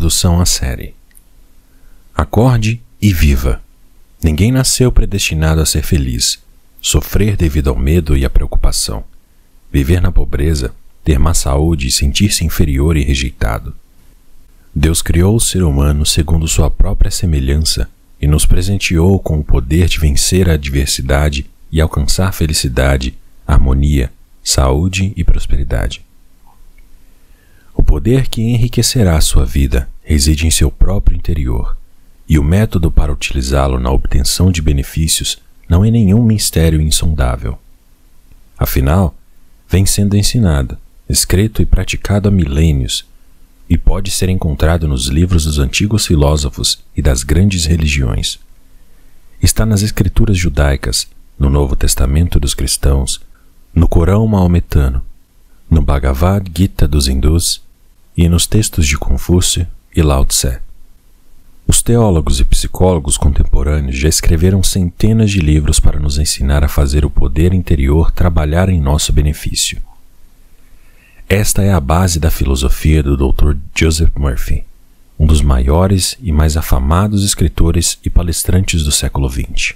Introdução à série. Acorde e viva. Ninguém nasceu predestinado a ser feliz, sofrer devido ao medo e à preocupação, viver na pobreza, ter má saúde e sentir-se inferior e rejeitado. Deus criou o ser humano segundo sua própria semelhança e nos presenteou com o poder de vencer a adversidade e alcançar felicidade, harmonia, saúde e prosperidade. O poder que enriquecerá sua vida reside em seu próprio interior, e o método para utilizá-lo na obtenção de benefícios não é nenhum mistério insondável. Afinal, vem sendo ensinado, escrito e praticado há milênios, e pode ser encontrado nos livros dos antigos filósofos e das grandes religiões. Está nas escrituras judaicas, no Novo Testamento dos cristãos, no Corão maometano, no Bhagavad Gita dos hindus e nos textos de Confúcio e Lao Tse. Os teólogos e psicólogos contemporâneos já escreveram centenas de livros para nos ensinar a fazer o poder interior trabalhar em nosso benefício. Esta é a base da filosofia do Dr. Joseph Murphy, um dos maiores e mais afamados escritores e palestrantes do século XX.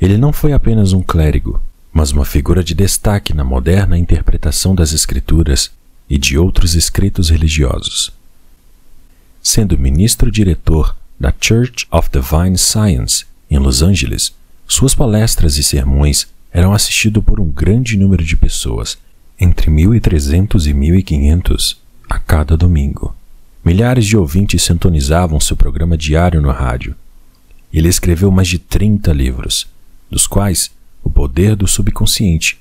Ele não foi apenas um clérigo, mas uma figura de destaque na moderna interpretação das escrituras e de outros escritos religiosos. Sendo ministro-diretor da Church of Divine Science em Los Angeles, suas palestras e sermões eram assistidos por um grande número de pessoas, entre 1.300 e 1.500 a cada domingo. Milhares de ouvintes sintonizavam seu programa diário no rádio. Ele escreveu mais de 30 livros, dos quais O Poder do Subconsciente,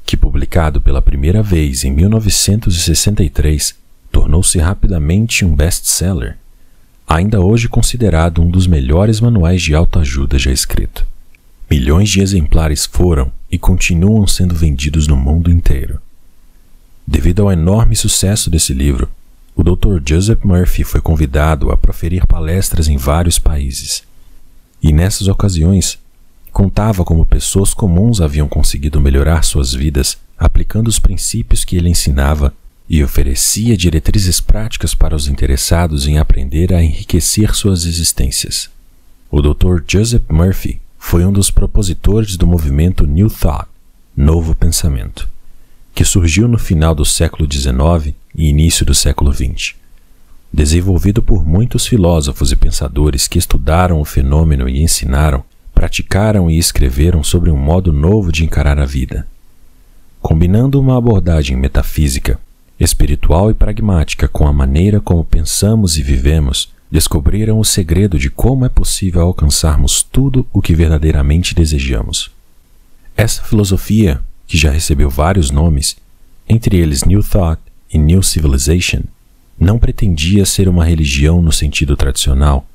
que, publicado pela primeira vez em 1963, tornou-se rapidamente um best-seller, ainda hoje considerado um dos melhores manuais de autoajuda já escrito. Milhões de exemplares foram e continuam sendo vendidos no mundo inteiro. Devido ao enorme sucesso desse livro, o Dr. Joseph Murphy foi convidado a proferir palestras em vários países. E nessas ocasiões, contava como pessoas comuns haviam conseguido melhorar suas vidas aplicando os princípios que ele ensinava e oferecia diretrizes práticas para os interessados em aprender a enriquecer suas existências. O Dr. Joseph Murphy foi um dos propositores do movimento New Thought, Novo Pensamento, que surgiu no final do século XIX e início do século XX. Desenvolvido por muitos filósofos e pensadores que estudaram o fenômeno e ensinaram, praticaram e escreveram sobre um modo novo de encarar a vida. Combinando uma abordagem metafísica, espiritual e pragmática com a maneira como pensamos e vivemos, descobriram o segredo de como é possível alcançarmos tudo o que verdadeiramente desejamos. Essa filosofia, que já recebeu vários nomes, entre eles New Thought e New Civilization, não pretendia ser uma religião no sentido tradicional,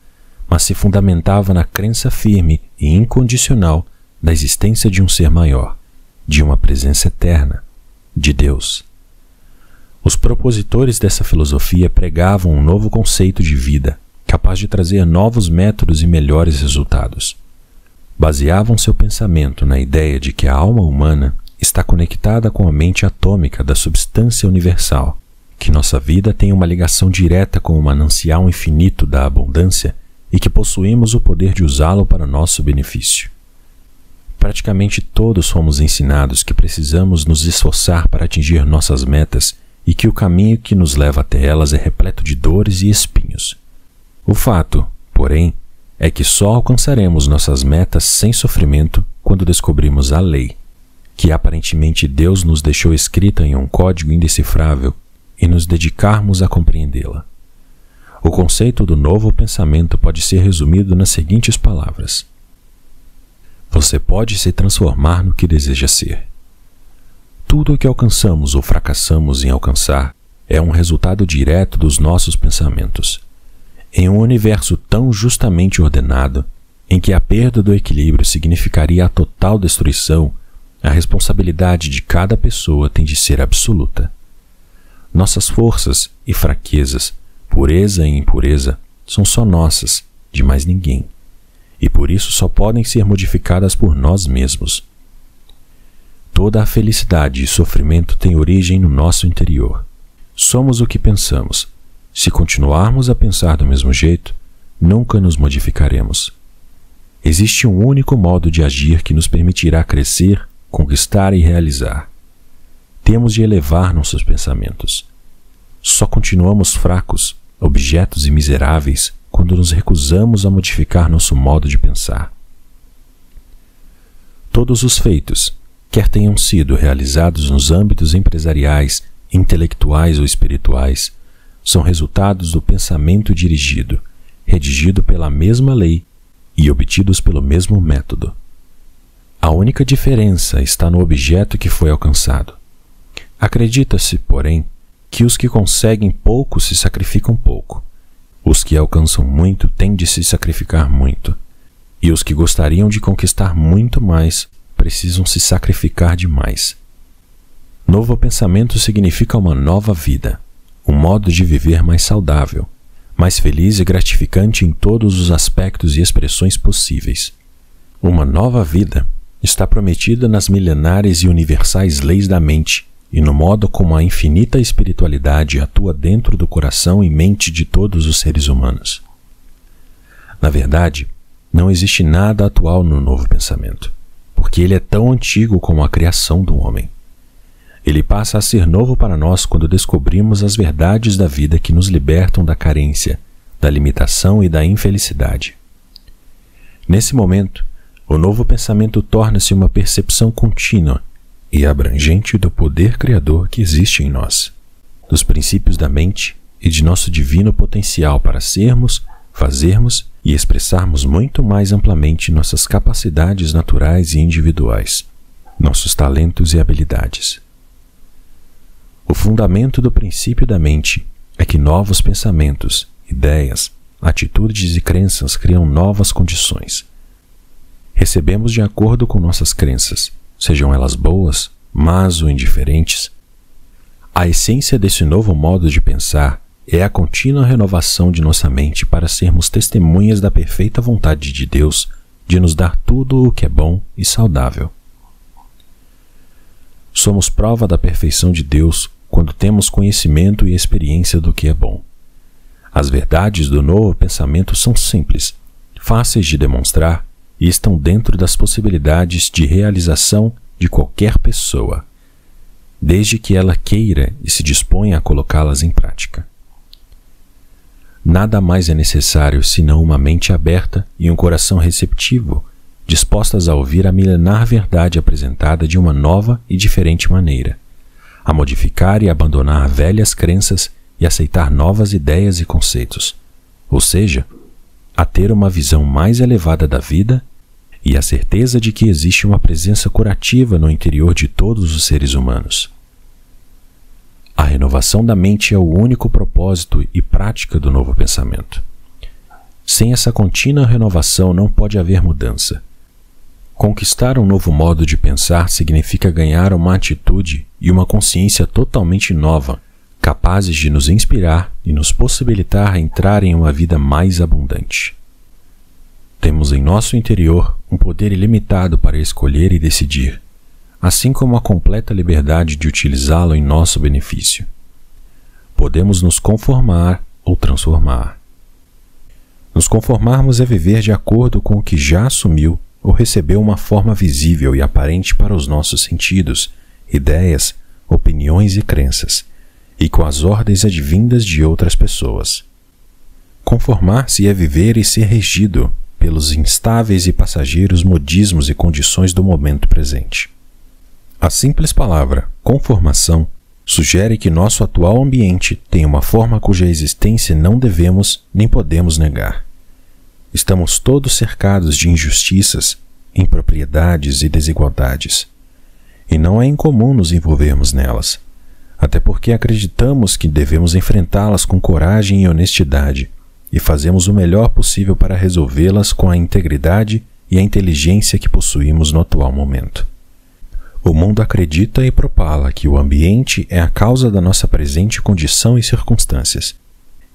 mas se fundamentava na crença firme e incondicional da existência de um ser maior, de uma presença eterna, de Deus. Os propositores dessa filosofia pregavam um novo conceito de vida, capaz de trazer novos métodos e melhores resultados. Baseavam seu pensamento na ideia de que a alma humana está conectada com a mente atômica da substância universal, que nossa vida tem uma ligação direta com o manancial infinito da abundância e que possuímos o poder de usá-lo para nosso benefício. Praticamente todos fomos ensinados que precisamos nos esforçar para atingir nossas metas e que o caminho que nos leva até elas é repleto de dores e espinhos. O fato, porém, é que só alcançaremos nossas metas sem sofrimento quando descobrimos a lei, que aparentemente Deus nos deixou escrita em um código indecifrável e nos dedicarmos a compreendê-la. O conceito do novo pensamento pode ser resumido nas seguintes palavras: você pode se transformar no que deseja ser. Tudo o que alcançamos ou fracassamos em alcançar é um resultado direto dos nossos pensamentos. Em um universo tão justamente ordenado, em que a perda do equilíbrio significaria a total destruição, a responsabilidade de cada pessoa tem de ser absoluta. Nossas forças e fraquezas, pureza e impureza, são só nossas, de mais ninguém, e por isso só podem ser modificadas por nós mesmos. Toda a felicidade e sofrimento tem origem no nosso interior. Somos o que pensamos, Se continuarmos a pensar do mesmo jeito, nunca nos modificaremos. Existe um único modo de agir que nos permitirá crescer, conquistar e realizar. Temos de elevar nossos pensamentos. Só continuamos fracos, objetos e miseráveis quando nos recusamos a modificar nosso modo de pensar. Todos os feitos, quer tenham sido realizados nos âmbitos empresariais, intelectuais ou espirituais, são resultados do pensamento dirigido, redigido pela mesma lei e obtidos pelo mesmo método. A única diferença está no objeto que foi alcançado. Acredita-se, porém, que os que conseguem pouco se sacrificam pouco, os que alcançam muito têm de se sacrificar muito, e os que gostariam de conquistar muito mais precisam se sacrificar demais. Novo pensamento significa uma nova vida, um modo de viver mais saudável, mais feliz e gratificante em todos os aspectos e expressões possíveis. Uma nova vida está prometida nas milenares e universais leis da mente e no modo como a infinita espiritualidade atua dentro do coração e mente de todos os seres humanos. Na verdade, não existe nada atual no novo pensamento, porque ele é tão antigo como a criação do homem. Ele passa a ser novo para nós quando descobrimos as verdades da vida que nos libertam da carência, da limitação e da infelicidade. Nesse momento, o novo pensamento torna-se uma percepção contínua e abrangente do poder criador que existe em nós, dos princípios da mente e de nosso divino potencial para sermos, fazermos e expressarmos muito mais amplamente nossas capacidades naturais e individuais, nossos talentos e habilidades. O fundamento do princípio da mente é que novos pensamentos, ideias, atitudes e crenças criam novas condições. Recebemos de acordo com nossas crenças, sejam elas boas, más ou indiferentes. A essência desse novo modo de pensar é a contínua renovação de nossa mente para sermos testemunhas da perfeita vontade de Deus de nos dar tudo o que é bom e saudável. Somos prova da perfeição de Deus quando temos conhecimento e experiência do que é bom. As verdades do novo pensamento são simples, fáceis de demonstrar e estão dentro das possibilidades de realização de qualquer pessoa, desde que ela queira e se disponha a colocá-las em prática. Nada mais é necessário senão uma mente aberta e um coração receptivo, dispostas a ouvir a milenar verdade apresentada de uma nova e diferente maneira, a modificar e abandonar velhas crenças e aceitar novas ideias e conceitos, ou seja, a ter uma visão mais elevada da vida e a certeza de que existe uma presença curativa no interior de todos os seres humanos. A renovação da mente é o único propósito e prática do novo pensamento. Sem essa contínua renovação não pode haver mudança. Conquistar um novo modo de pensar significa ganhar uma atitude e uma consciência totalmente nova, capazes de nos inspirar e nos possibilitar entrar em uma vida mais abundante. Temos em nosso interior um poder ilimitado para escolher e decidir, assim como a completa liberdade de utilizá-lo em nosso benefício. Podemos nos conformar ou transformar. Nos conformarmos é viver de acordo com o que já assumiu ou recebeu uma forma visível e aparente para os nossos sentidos, ideias, opiniões e crenças, e com as ordens advindas de outras pessoas. Conformar-se é viver e ser regido pelos instáveis e passageiros modismos e condições do momento presente. A simples palavra conformação sugere que nosso atual ambiente tem uma forma cuja existência não devemos nem podemos negar. Estamos todos cercados de injustiças, impropriedades e desigualdades, e não é incomum nos envolvermos nelas, até porque acreditamos que devemos enfrentá-las com coragem e honestidade, e fazemos o melhor possível para resolvê-las com a integridade e a inteligência que possuímos no atual momento. O mundo acredita e propala que o ambiente é a causa da nossa presente condição e circunstâncias,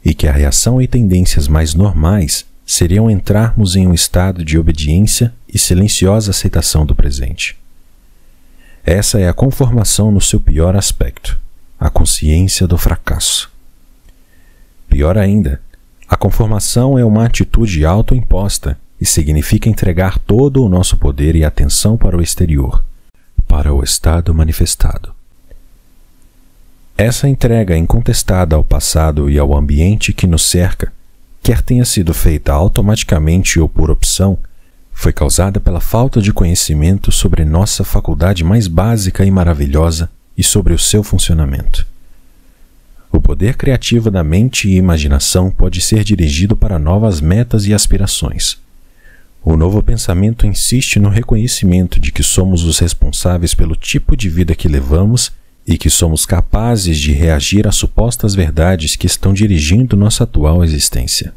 e que a reação e tendências mais normais seriam entrarmos em um estado de obediência e silenciosa aceitação do presente. Essa é a conformação no seu pior aspecto, a consciência do fracasso. Pior ainda, a conformação é uma atitude autoimposta e significa entregar todo o nosso poder e atenção para o exterior, para o estado manifestado. Essa entrega incontestada ao passado e ao ambiente que nos cerca, quer tenha sido feita automaticamente ou por opção, foi causada pela falta de conhecimento sobre nossa faculdade mais básica e maravilhosa e sobre o seu funcionamento. O poder criativo da mente e imaginação pode ser dirigido para novas metas e aspirações. O novo pensamento insiste no reconhecimento de que somos os responsáveis pelo tipo de vida que levamos e que somos capazes de reagir às supostas verdades que estão dirigindo nossa atual existência.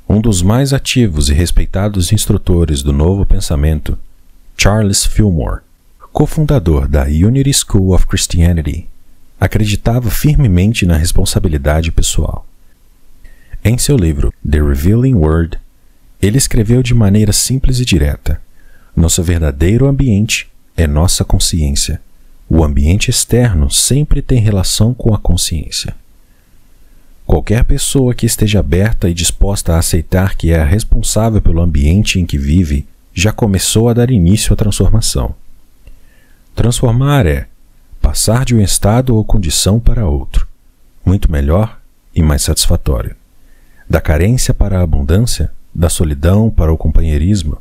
Um dos mais ativos e respeitados instrutores do novo pensamento, Charles Fillmore, cofundador da Unity School of Christianity, acreditava firmemente na responsabilidade pessoal. Em seu livro The Revealing Word, ele escreveu de maneira simples e direta: nosso verdadeiro ambiente é nossa consciência. O ambiente externo sempre tem relação com a consciência. Qualquer pessoa que esteja aberta e disposta a aceitar que é a responsável pelo ambiente em que vive já começou a dar início à transformação. Transformar é passar de um estado ou condição para outro, muito melhor e mais satisfatório. Da carência para a abundância, da solidão para o companheirismo,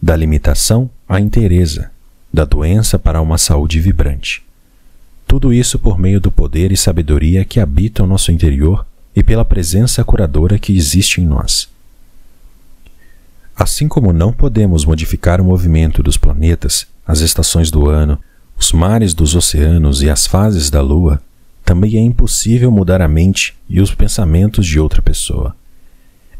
da limitação à inteireza, da doença para uma saúde vibrante. Tudo isso por meio do poder e sabedoria que habitam nosso interior e pela presença curadora que existe em nós. Assim como não podemos modificar o movimento dos planetas, as estações do ano, os mares dos oceanos e as fases da Lua, também é impossível mudar a mente e os pensamentos de outra pessoa.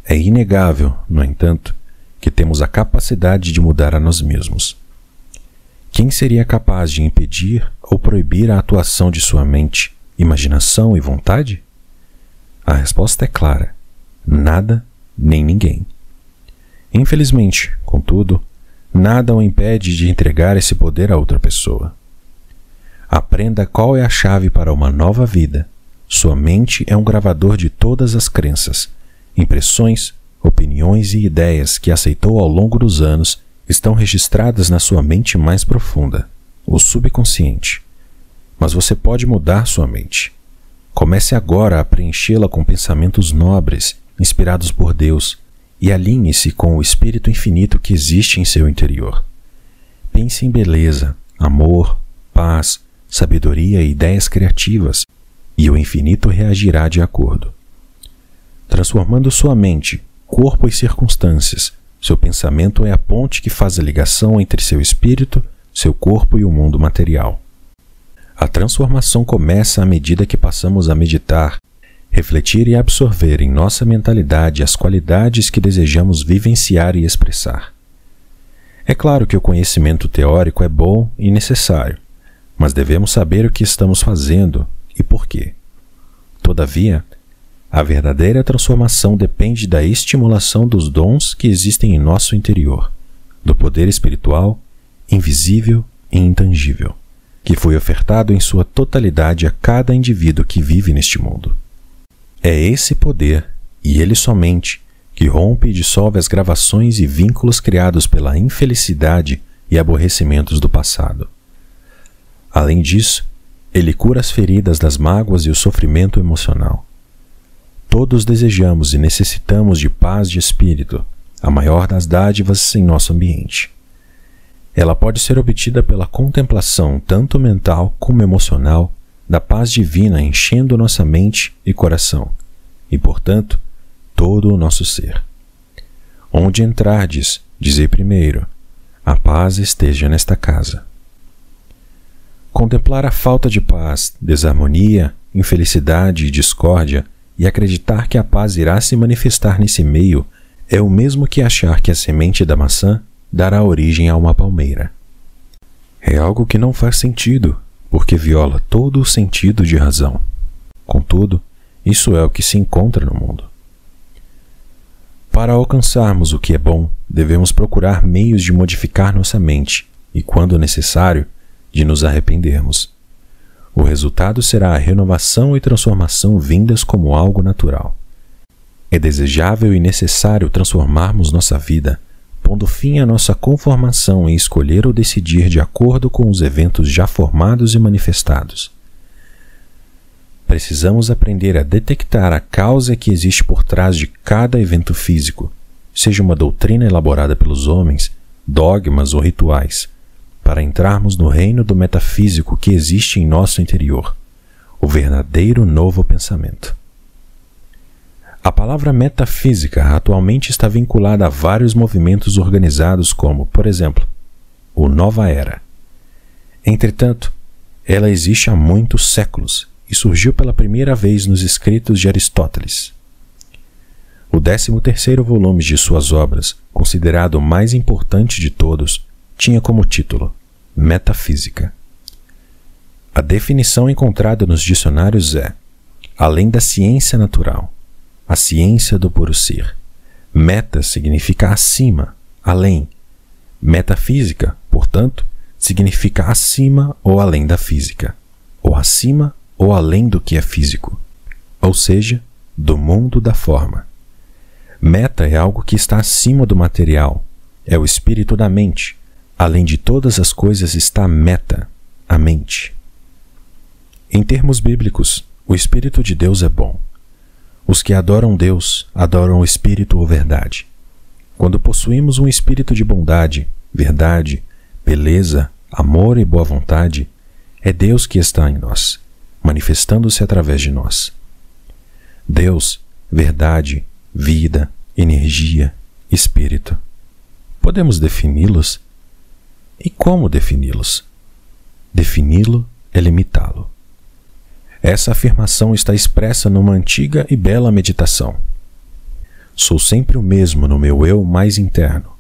É inegável, no entanto, que temos a capacidade de mudar a nós mesmos. Quem seria capaz de impedir ou proibir a atuação de sua mente, imaginação e vontade? A resposta é clara: nada nem ninguém. Infelizmente, contudo, nada o impede de entregar esse poder a outra pessoa. Aprenda qual é a chave para uma nova vida. Sua mente é um gravador de todas as crenças, impressões, opiniões e ideias que aceitou ao longo dos anos estão registradas na sua mente mais profunda, o subconsciente. Mas você pode mudar sua mente. Comece agora a preenchê-la com pensamentos nobres, inspirados por Deus, e alinhe-se com o Espírito Infinito que existe em seu interior. Pense em beleza, amor, paz, sabedoria e ideias criativas, e o infinito reagirá de acordo. Transformando sua mente, corpo e circunstâncias, seu pensamento é a ponte que faz a ligação entre seu espírito, seu corpo e o mundo material. A transformação começa à medida que passamos a meditar, refletir e absorver em nossa mentalidade as qualidades que desejamos vivenciar e expressar. É claro que o conhecimento teórico é bom e necessário, mas devemos saber o que estamos fazendo e por quê. Todavia, a verdadeira transformação depende da estimulação dos dons que existem em nosso interior, do poder espiritual, invisível e intangível, que foi ofertado em sua totalidade a cada indivíduo que vive neste mundo. É esse poder, e ele somente, que rompe e dissolve as gravações e vínculos criados pela infelicidade e aborrecimentos do passado. Além disso, ele cura as feridas das mágoas e o sofrimento emocional. Todos desejamos e necessitamos de paz de espírito, a maior das dádivas em nosso ambiente. Ela pode ser obtida pela contemplação tanto mental como emocional da paz divina enchendo nossa mente e coração, e, portanto, todo o nosso ser. Onde entrardes, dizei primeiro, a paz esteja nesta casa. Contemplar a falta de paz, desarmonia, infelicidade e discórdia e acreditar que a paz irá se manifestar nesse meio é o mesmo que achar que a semente da maçã dará origem a uma palmeira. É algo que não faz sentido, porque viola todo o sentido de razão. Contudo, isso é o que se encontra no mundo. Para alcançarmos o que é bom, devemos procurar meios de modificar nossa mente e, quando necessário, de nos arrependermos. O resultado será a renovação e transformação vindas como algo natural. É desejável e necessário transformarmos nossa vida, pondo fim à nossa conformação em escolher ou decidir de acordo com os eventos já formados e manifestados. Precisamos aprender a detectar a causa que existe por trás de cada evento físico, seja uma doutrina elaborada pelos homens, dogmas ou rituais, para entrarmos no reino do metafísico que existe em nosso interior, o verdadeiro novo pensamento. A palavra metafísica atualmente está vinculada a vários movimentos organizados como, por exemplo, o Nova Era. Entretanto, ela existe há muitos séculos e surgiu pela primeira vez nos escritos de Aristóteles. O 13º volume de suas obras, considerado o mais importante de todos, tinha como título Metafísica. A definição encontrada nos dicionários é: além da ciência natural, a ciência do puro ser. Meta significa acima, além. Metafísica, portanto, significa acima ou além da física, ou acima ou além do que é físico, ou seja, do mundo da forma. Meta é algo que está acima do material, é o espírito da mente. Além de todas as coisas está meta, a mente. Em termos bíblicos, o Espírito de Deus é bom. Os que adoram Deus adoram o Espírito ou verdade. Quando possuímos um espírito de bondade, verdade, beleza, amor e boa vontade, é Deus que está em nós, manifestando-se através de nós. Deus, verdade, vida, energia, espírito. Podemos defini-los? E como defini-los? Defini-lo é limitá-lo. Essa afirmação está expressa numa antiga e bela meditação. Sou sempre o mesmo no meu eu mais interno,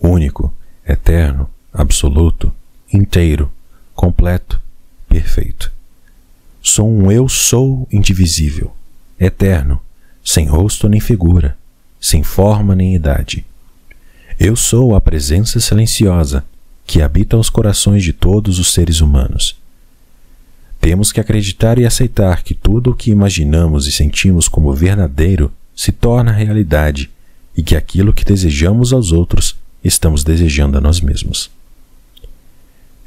único, eterno, absoluto, inteiro, completo, perfeito. Sou um eu sou indivisível, eterno, sem rosto nem figura, sem forma nem idade. Eu sou a presença silenciosa que habita os corações de todos os seres humanos. Temos que acreditar e aceitar que tudo o que imaginamos e sentimos como verdadeiro se torna realidade e que aquilo que desejamos aos outros estamos desejando a nós mesmos.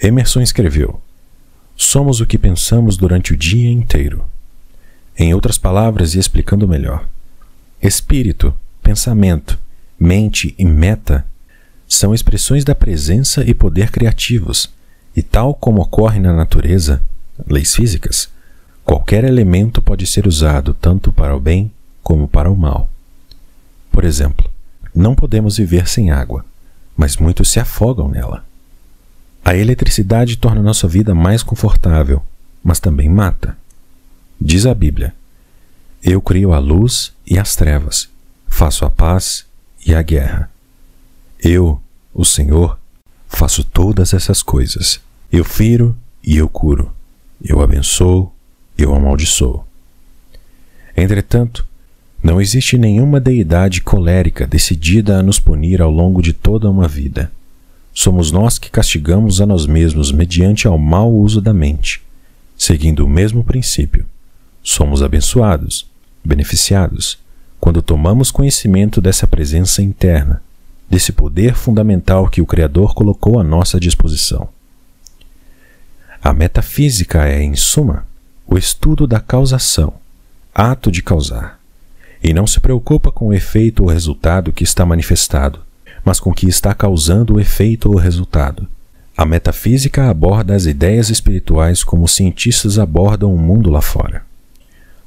Emerson escreveu: somos o que pensamos durante o dia inteiro. Em outras palavras, e explicando melhor, espírito, pensamento, mente e meta são expressões da presença e poder criativos, e tal como ocorre na natureza, leis físicas, qualquer elemento pode ser usado tanto para o bem como para o mal. Por exemplo, não podemos viver sem água, mas muitos se afogam nela. A eletricidade torna nossa vida mais confortável, mas também mata. Diz a Bíblia: eu crio a luz e as trevas, faço a paz e a guerra. Eu, o Senhor, faço todas essas coisas. Eu firo e eu curo. Eu abençoo, eu amaldiçoo. Entretanto, não existe nenhuma deidade colérica decidida a nos punir ao longo de toda uma vida. Somos nós que castigamos a nós mesmos mediante ao mau uso da mente. Seguindo o mesmo princípio, somos abençoados, beneficiados, quando tomamos conhecimento dessa presença interna, desse poder fundamental que o Criador colocou à nossa disposição. A metafísica é, em suma, o estudo da causação, ato de causar, e não se preocupa com o efeito ou resultado que está manifestado, mas com o que está causando o efeito ou resultado. A metafísica aborda as ideias espirituais como os cientistas abordam o mundo lá fora.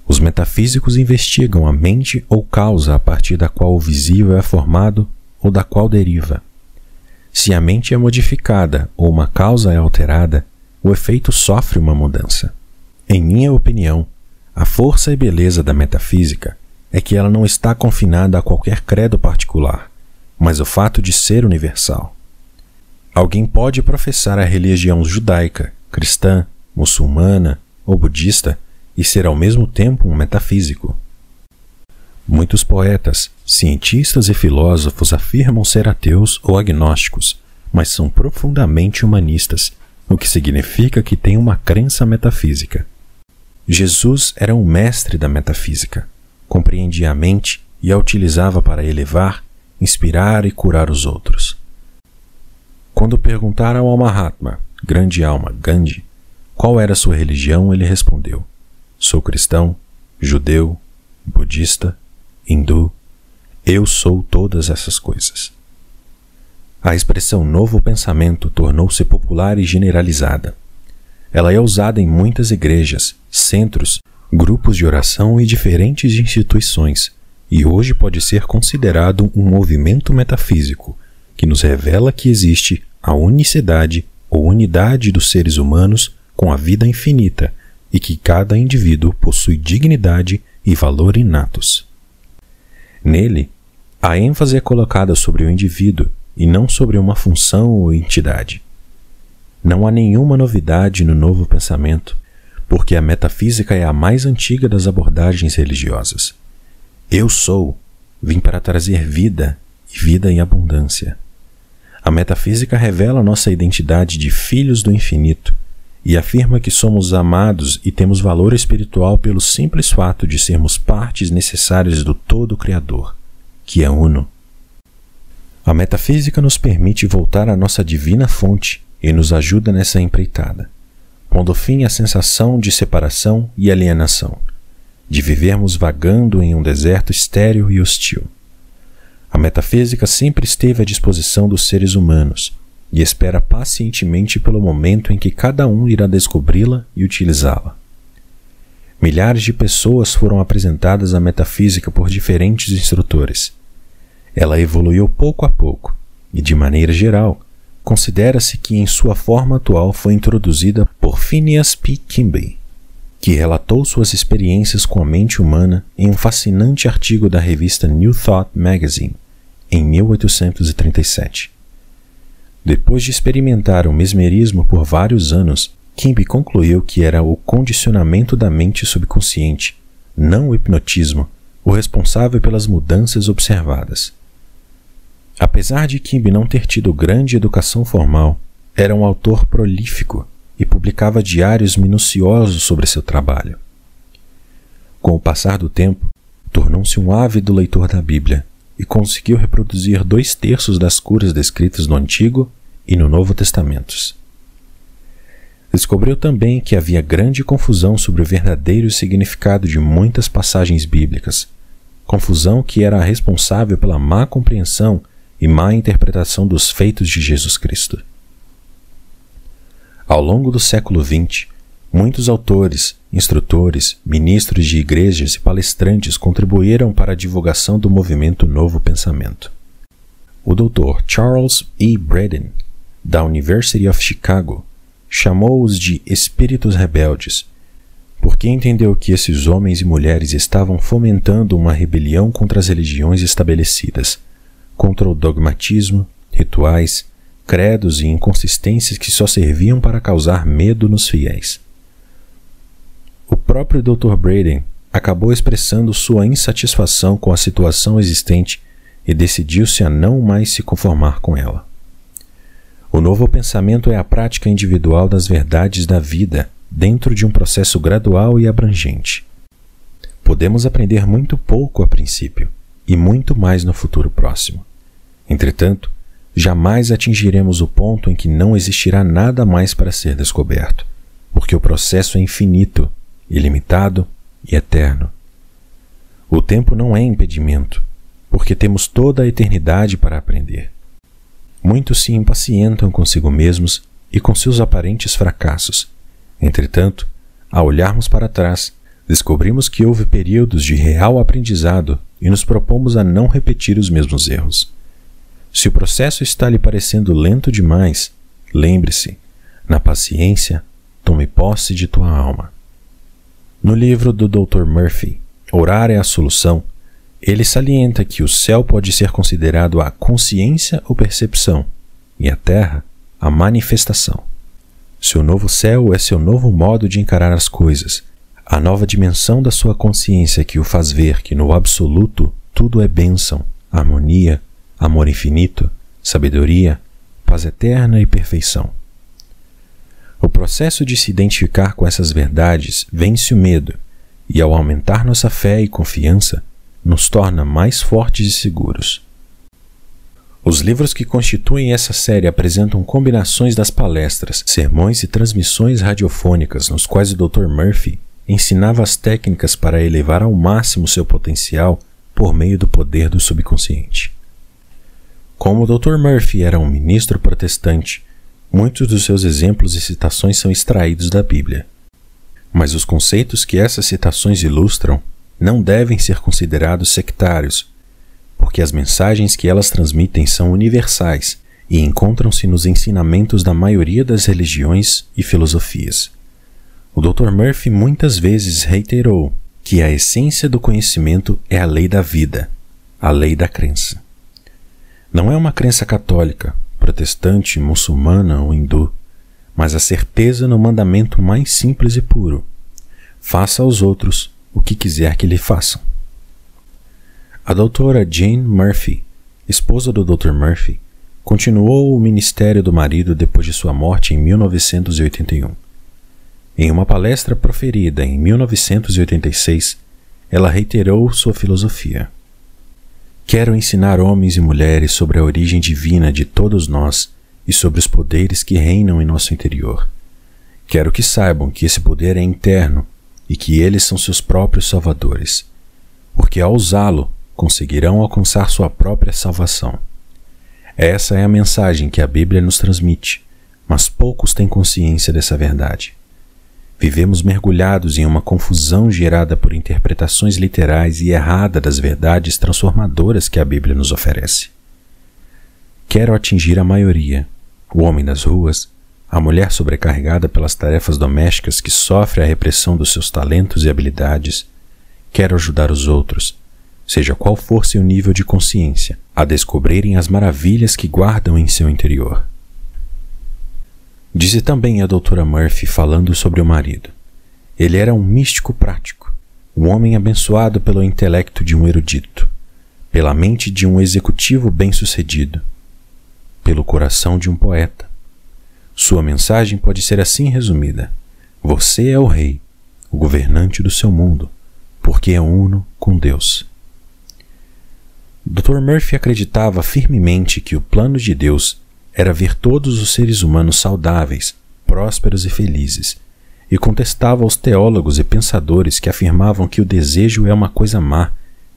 Os metafísicos investigam a mente ou causa a partir da qual o visível é formado ou da qual deriva. Se a mente é modificada ou uma causa é alterada, o efeito sofre uma mudança. Em minha opinião, a força e beleza da metafísica é que ela não está confinada a qualquer credo particular, mas o fato de ser universal. Alguém pode professar a religião judaica, cristã, muçulmana ou budista e ser ao mesmo tempo um metafísico. Muitos poetas, cientistas e filósofos afirmam ser ateus ou agnósticos, mas são profundamente humanistas, o que significa que têm uma crença metafísica. Jesus era um mestre da metafísica, compreendia a mente e a utilizava para elevar, inspirar e curar os outros. Quando perguntaram ao Mahatma, grande alma, Gandhi, qual era sua religião, ele respondeu: sou cristão, judeu, budista, hindu, eu sou todas essas coisas. A expressão novo pensamento tornou-se popular e generalizada. Ela é usada em muitas igrejas, centros, grupos de oração e diferentes instituições, e hoje pode ser considerado um movimento metafísico que nos revela que existe a unicidade ou unidade dos seres humanos com a vida infinita e que cada indivíduo possui dignidade e valor inatos. Nele, a ênfase é colocada sobre o indivíduo e não sobre uma função ou entidade. Não há nenhuma novidade no novo pensamento, porque a metafísica é a mais antiga das abordagens religiosas. Eu sou, vim para trazer vida e vida em abundância. A metafísica revela nossa identidade de filhos do infinito e afirma que somos amados e temos valor espiritual pelo simples fato de sermos partes necessárias do todo Criador, que é uno. A metafísica nos permite voltar à nossa divina fonte e nos ajuda nessa empreitada, pondo fim à sensação de separação e alienação, de vivermos vagando em um deserto estéril e hostil. A metafísica sempre esteve à disposição dos seres humanos e espera pacientemente pelo momento em que cada um irá descobri-la e utilizá-la. Milhares de pessoas foram apresentadas à metafísica por diferentes instrutores. Ela evoluiu pouco a pouco e, de maneira geral, considera-se que em sua forma atual foi introduzida por Phineas P. Kimball, que relatou suas experiências com a mente humana em um fascinante artigo da revista New Thought Magazine, em 1837. Depois de experimentar o mesmerismo por vários anos, Kimball concluiu que era o condicionamento da mente subconsciente, não o hipnotismo, o responsável pelas mudanças observadas. Apesar de Kimball não ter tido grande educação formal, era um autor prolífico e publicava diários minuciosos sobre seu trabalho. Com o passar do tempo, tornou-se um ávido leitor da Bíblia e conseguiu reproduzir 2/3 das curas descritas no Antigo e no Novo Testamentos. Descobriu também que havia grande confusão sobre o verdadeiro significado de muitas passagens bíblicas, confusão que era a responsável pela má compreensão e má interpretação dos feitos de Jesus Cristo. Ao longo do século XX, muitos autores, instrutores, ministros de igrejas e palestrantes contribuíram para a divulgação do movimento Novo Pensamento. O Dr. Charles E. Braden, da University of Chicago, chamou-os de espíritos rebeldes, porque entendeu que esses homens e mulheres estavam fomentando uma rebelião contra as religiões estabelecidas, contra o dogmatismo, rituais, credos e inconsistências que só serviam para causar medo nos fiéis. O próprio Dr. Braden acabou expressando sua insatisfação com a situação existente e decidiu-se a não mais se conformar com ela. O novo pensamento é a prática individual das verdades da vida dentro de um processo gradual e abrangente. Podemos aprender muito pouco a princípio e muito mais no futuro próximo. Entretanto, jamais atingiremos o ponto em que não existirá nada mais para ser descoberto, porque o processo é infinito, ilimitado e eterno. O tempo não é impedimento, porque temos toda a eternidade para aprender. Muitos se impacientam consigo mesmos e com seus aparentes fracassos. Entretanto, ao olharmos para trás, descobrimos que houve períodos de real aprendizado e nos propomos a não repetir os mesmos erros. Se o processo está lhe parecendo lento demais, lembre-se, na paciência, tome posse de tua alma. No livro do Dr. Murphy, Orar é a Solução, ele salienta que o céu pode ser considerado a consciência ou percepção, e a terra, a manifestação. Seu novo céu é seu novo modo de encarar as coisas, a nova dimensão da sua consciência que o faz ver que no absoluto tudo é bênção, harmonia, amor infinito, sabedoria, paz eterna e perfeição. O processo de se identificar com essas verdades vence o medo, e ao aumentar nossa fé e confiança, nos torna mais fortes e seguros. Os livros que constituem essa série apresentam combinações das palestras, sermões e transmissões radiofônicas nos quais o Dr. Murphy ensinava as técnicas para elevar ao máximo seu potencial por meio do poder do subconsciente. Como o Dr. Murphy era um ministro protestante, muitos dos seus exemplos e citações são extraídos da Bíblia. Mas os conceitos que essas citações ilustram não devem ser considerados sectários, porque as mensagens que elas transmitem são universais e encontram-se nos ensinamentos da maioria das religiões e filosofias. O Dr. Murphy muitas vezes reiterou que a essência do conhecimento é a lei da vida, a lei da crença. Não é uma crença católica, protestante, muçulmana ou hindu, mas a certeza no mandamento mais simples e puro: faça aos outros o que quiser que lhe façam. A doutora Jane Murphy, esposa do Dr. Murphy, continuou o ministério do marido depois de sua morte em 1981. Em uma palestra proferida em 1986, ela reiterou sua filosofia. Quero ensinar homens e mulheres sobre a origem divina de todos nós e sobre os poderes que reinam em nosso interior. Quero que saibam que esse poder é interno e que eles são seus próprios salvadores, porque ao usá-lo, conseguirão alcançar sua própria salvação. Essa é a mensagem que a Bíblia nos transmite, mas poucos têm consciência dessa verdade. Vivemos mergulhados em uma confusão gerada por interpretações literais e erradas das verdades transformadoras que a Bíblia nos oferece. Quero atingir a maioria, o homem das ruas, a mulher sobrecarregada pelas tarefas domésticas que sofre a repressão dos seus talentos e habilidades. Quero ajudar os outros, seja qual for seu nível de consciência, a descobrirem as maravilhas que guardam em seu interior. Disse também a doutora Murphy falando sobre o marido. Ele era um místico prático, um homem abençoado pelo intelecto de um erudito, pela mente de um executivo bem-sucedido, pelo coração de um poeta. Sua mensagem pode ser assim resumida: você é o rei, o governante do seu mundo, porque é uno com Deus. Dr. Murphy acreditava firmemente que o plano de Deus era ver todos os seres humanos saudáveis, prósperos e felizes, e contestava os teólogos e pensadores que afirmavam que o desejo é uma coisa má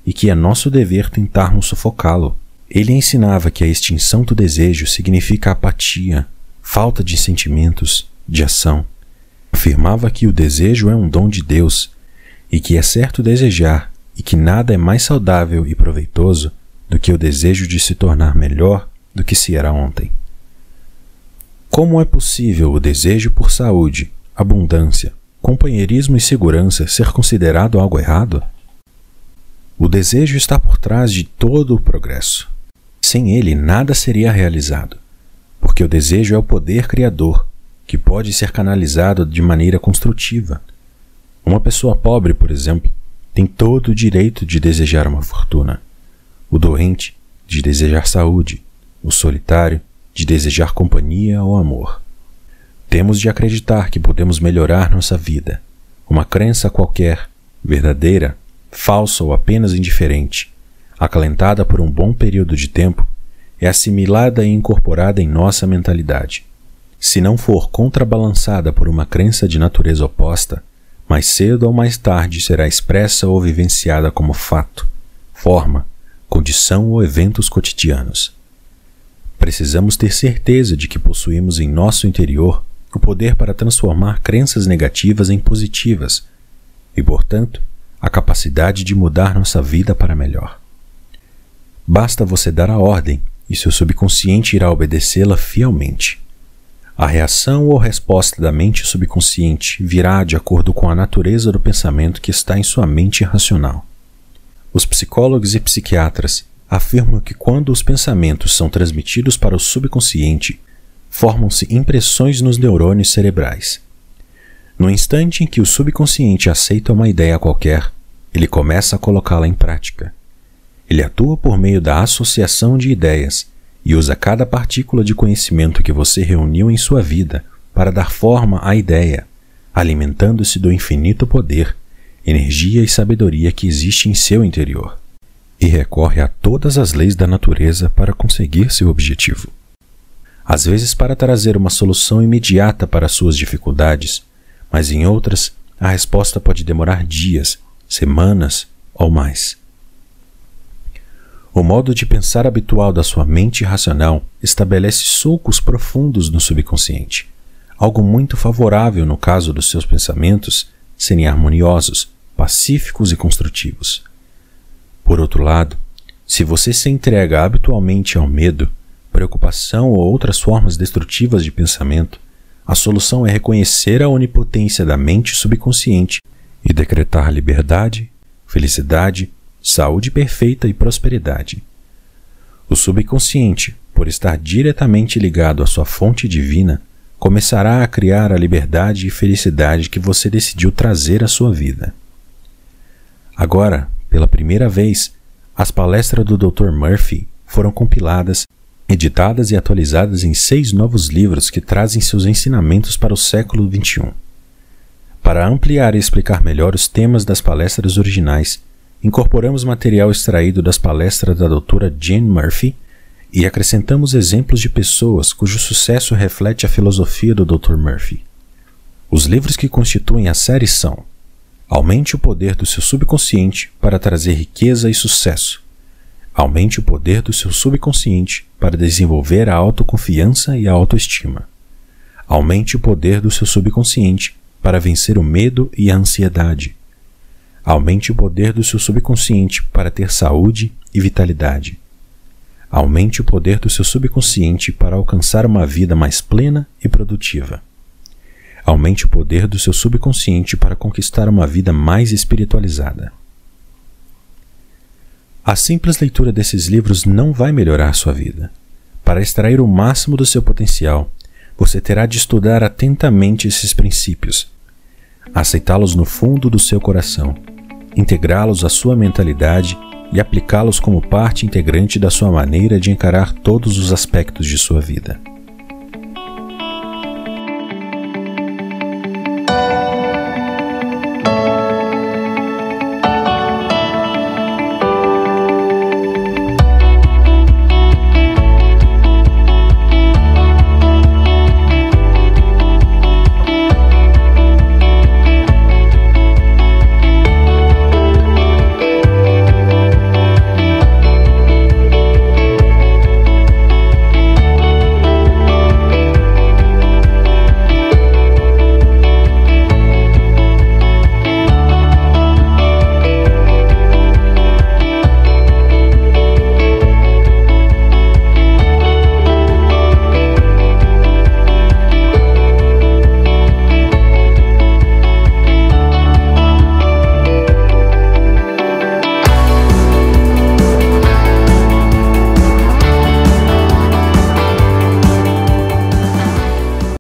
e que é nosso dever tentarmos sufocá-lo. Ele ensinava que a extinção do desejo significa apatia, falta de sentimentos, de ação. Afirmava que o desejo é um dom de Deus e que é certo desejar e que nada é mais saudável e proveitoso do que o desejo de se tornar melhor do que se era ontem. Como é possível o desejo por saúde, abundância, companheirismo e segurança ser considerado algo errado? O desejo está por trás de todo o progresso. Sem ele, nada seria realizado, porque o desejo é o poder criador, que pode ser canalizado de maneira construtiva. Uma pessoa pobre, por exemplo, tem todo o direito de desejar uma fortuna. O doente, de desejar saúde. O solitário, de desejar companhia ou amor. Temos de acreditar que podemos melhorar nossa vida. Uma crença qualquer, verdadeira, falsa ou apenas indiferente, acalentada por um bom período de tempo, é assimilada e incorporada em nossa mentalidade. Se não for contrabalançada por uma crença de natureza oposta, mais cedo ou mais tarde será expressa ou vivenciada como fato, forma, condição ou eventos cotidianos. Precisamos ter certeza de que possuímos em nosso interior o poder para transformar crenças negativas em positivas e, portanto, a capacidade de mudar nossa vida para melhor. Basta você dar a ordem e seu subconsciente irá obedecê-la fielmente. A reação ou resposta da mente subconsciente virá de acordo com a natureza do pensamento que está em sua mente racional. Os psicólogos e psiquiatras afirmam que quando os pensamentos são transmitidos para o subconsciente, formam-se impressões nos neurônios cerebrais. No instante em que o subconsciente aceita uma ideia qualquer, ele começa a colocá-la em prática. Ele atua por meio da associação de ideias e usa cada partícula de conhecimento que você reuniu em sua vida para dar forma à ideia, alimentando-se do infinito poder, energia e sabedoria que existe em seu interior. e recorre a todas as leis da natureza para conseguir seu objetivo. Às vezes para trazer uma solução imediata para suas dificuldades, mas em outras a resposta pode demorar dias, semanas ou mais. O modo de pensar habitual da sua mente racional estabelece sulcos profundos no subconsciente, algo muito favorável no caso dos seus pensamentos serem harmoniosos, pacíficos e construtivos. Por outro lado, se você se entrega habitualmente ao medo, preocupação ou outras formas destrutivas de pensamento, a solução é reconhecer a onipotência da mente subconsciente e decretar liberdade, felicidade, saúde perfeita e prosperidade. O subconsciente, por estar diretamente ligado à sua fonte divina, começará a criar a liberdade e felicidade que você decidiu trazer à sua vida. Agora, pela primeira vez, as palestras do Dr. Murphy foram compiladas, editadas e atualizadas em 6 novos livros que trazem seus ensinamentos para o século XXI. Para ampliar e explicar melhor os temas das palestras originais, incorporamos material extraído das palestras da Dra. Jane Murphy e acrescentamos exemplos de pessoas cujo sucesso reflete a filosofia do Dr. Murphy. Os livros que constituem a série são: Aumente o poder do seu subconsciente para trazer riqueza e sucesso. Aumente o poder do seu subconsciente para desenvolver a autoconfiança e a autoestima. Aumente o poder do seu subconsciente para vencer o medo e a ansiedade. Aumente o poder do seu subconsciente para ter saúde e vitalidade. Aumente o poder do seu subconsciente para alcançar uma vida mais plena e produtiva. Aumente o poder do seu subconsciente para conquistar uma vida mais espiritualizada. A simples leitura desses livros não vai melhorar sua vida. Para extrair o máximo do seu potencial, você terá de estudar atentamente esses princípios, aceitá-los no fundo do seu coração, integrá-los à sua mentalidade e aplicá-los como parte integrante da sua maneira de encarar todos os aspectos de sua vida.